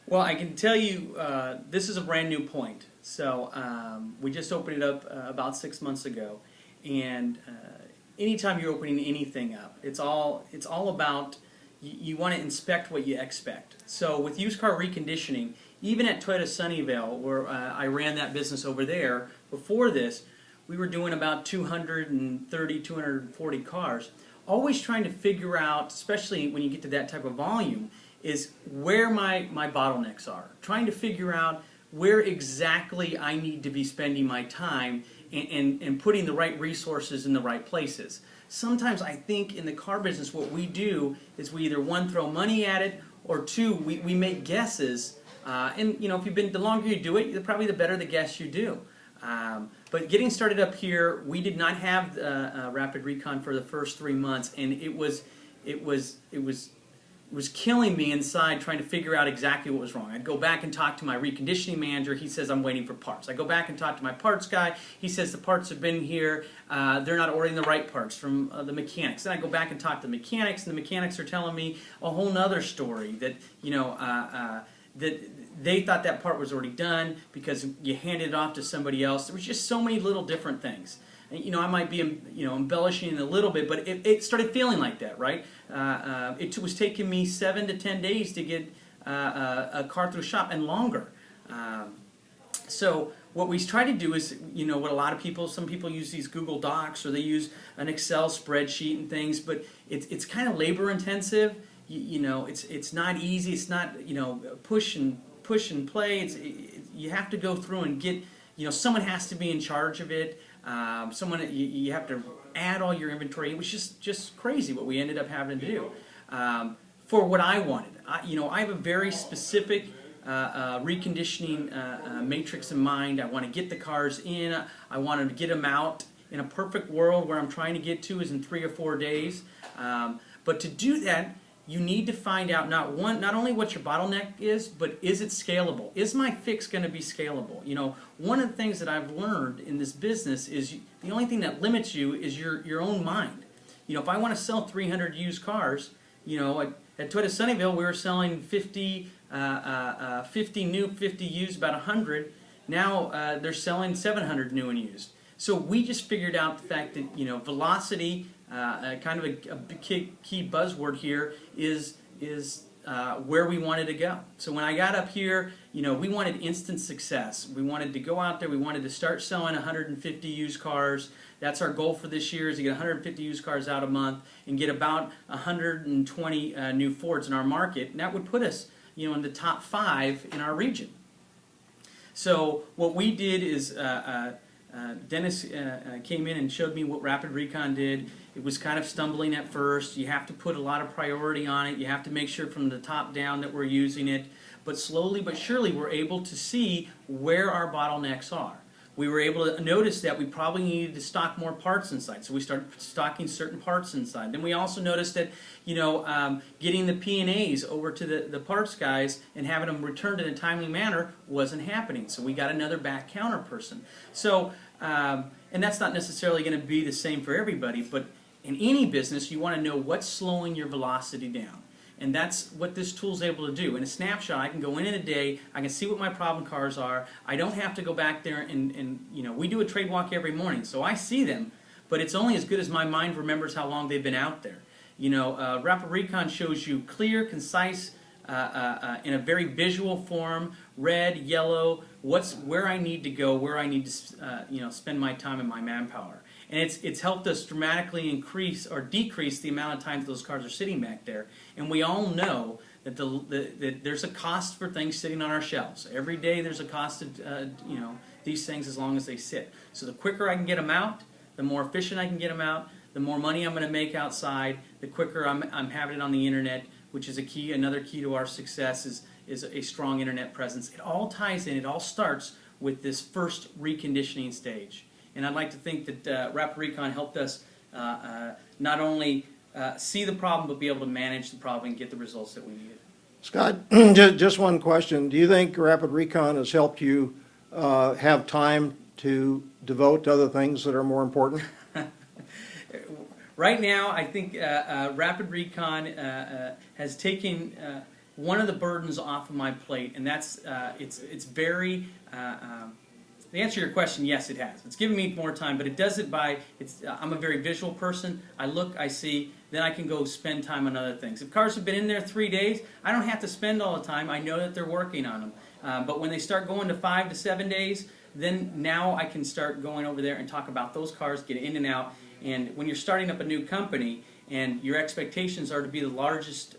Well, I can tell you this is a brand new point. So we just opened it up about 6 months ago, and anytime you're opening anything up, it's all about you want to inspect what you expect. So with used car reconditioning, even at Toyota Sunnyvale, where I ran that business over there before this, we were doing about 230, 240 cars. Always trying to figure out, especially when you get to that type of volume, is where my bottlenecks are. Trying to figure out where exactly I need to be spending my time and putting the right resources in the right places. Sometimes I think in the car business what we do is we either one, throw money at it, or two, we make guesses. And you know, the longer you do it, probably the better the guess you do. But getting started up here, we did not have Rapid Recon for the first 3 months, and it was killing me inside trying to figure out exactly what was wrong. I'd go back and talk to my reconditioning manager. He says, I'm waiting for parts. I go back and talk to my parts guy. He says the parts have been here. They're not ordering the right parts from the mechanics. Then I go back and talk to the mechanics, and the mechanics are telling me a whole nother story that, you know, that they thought that part was already done because you handed it off to somebody else. There was just so many little different things. You know, I might be, you know, embellishing it a little bit, but it started feeling like that, right? It was taking me 7 to 10 days to get a car through a shop, and longer. So what we try to do is, you know, what a lot of people, some people use these Google Docs, or they use an Excel spreadsheet and things, but it's kind of labor intensive. You know, it's not easy. It's not, you know, push and play. You have to go through and get, you know, someone has to be in charge of it. You have to add all your inventory. It was just crazy what we ended up having to do for what I wanted. You know, I have a very specific reconditioning matrix in mind. I want to get the cars in. I want to get them out. In a perfect world, where I'm trying to get to is in 3 or 4 days. But to do that, you need to find out not only what your bottleneck is, but is it scalable? Is my fix going to be scalable? You know, one of the things that I've learned in this business is the only thing that limits you is your own mind. You know, if I want to sell 300 used cars, you know, at Toyota Sunnyvale we were selling 50 new, 50 used, about 100. Now they're selling 700 new and used. So we just figured out the fact that, you know, velocity, kind of a key buzzword here, is where we wanted to go. So when I got up here, you know, we wanted instant success. We wanted to go out there. We wanted to start selling 150 used cars. That's our goal for this year, is to get 150 used cars out a month and get about 120 new Fords in our market. And that would put us, you know, in the top 5 in our region. So what we did is Dennis came in and showed me what Rapid Recon did. It was kind of stumbling at first. You have to put a lot of priority on it. You have to make sure from the top down that we're using it. But slowly but surely we're able to see where our bottlenecks are. We were able to notice that we probably needed to stock more parts inside, so we started stocking certain parts inside. Then we also noticed that, you know, getting the P&As over to the parts guys and having them returned in a timely manner wasn't happening, so we got another back counter person. So, and that's not necessarily going to be the same for everybody, but in any business you want to know what's slowing your velocity down. And that's what this tool is able to do. In a snapshot, I can go in a day, I can see what my problem cars are. I don't have to go back there and you know, we do a trade walk every morning, so I see them, but it's only as good as my mind remembers how long they've been out there. You know, Rapid Recon shows you clear, concise, in a very visual form, red, yellow, where I need to go, where I need to you know, spend my time and my manpower. And it's helped us dramatically increase or decrease the amount of times those cars are sitting back there. And we all know that that there's a cost for things sitting on our shelves. Every day there's a cost to you know, these things as long as they sit. So the quicker I can get them out, the more efficient I can get them out, the more money I'm going to make outside, the quicker I'm having it on the internet, which is another key to our success is a strong internet presence. It all ties in, it all starts with this first reconditioning stage. And I'd like to think that Rapid Recon helped us not only see the problem, but be able to manage the problem and get the results that we needed. Scott, just one question. Do you think Rapid Recon has helped you have time to devote to other things that are more important? Right now, I think Rapid Recon has taken one of the burdens off of my plate, and that's it's very. To answer your question, yes, it has. It's given me more time, but it does it by, I'm a very visual person. I look, I see, then I can go spend time on other things. If cars have been in there 3 days, I don't have to spend all the time. I know that they're working on them. But when they start going to 5 to 7 days, then now I can start going over there and talk about those cars, get in and out. And when you're starting up a new company and your expectations are to be the largest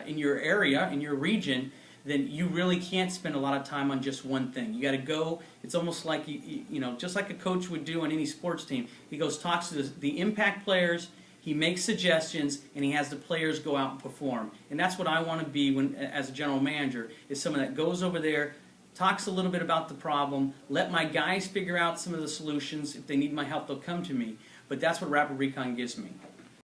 in your area, in your region, then you really can't spend a lot of time on just one thing. You got to go. It's almost like you know, just like a coach would do on any sports team. He goes, talks to the impact players. He makes suggestions, and he has the players go out and perform. And that's what I want to be when, as a general manager, is someone that goes over there, talks a little bit about the problem, let my guys figure out some of the solutions. If they need my help, they'll come to me. But that's what Rapid Recon gives me.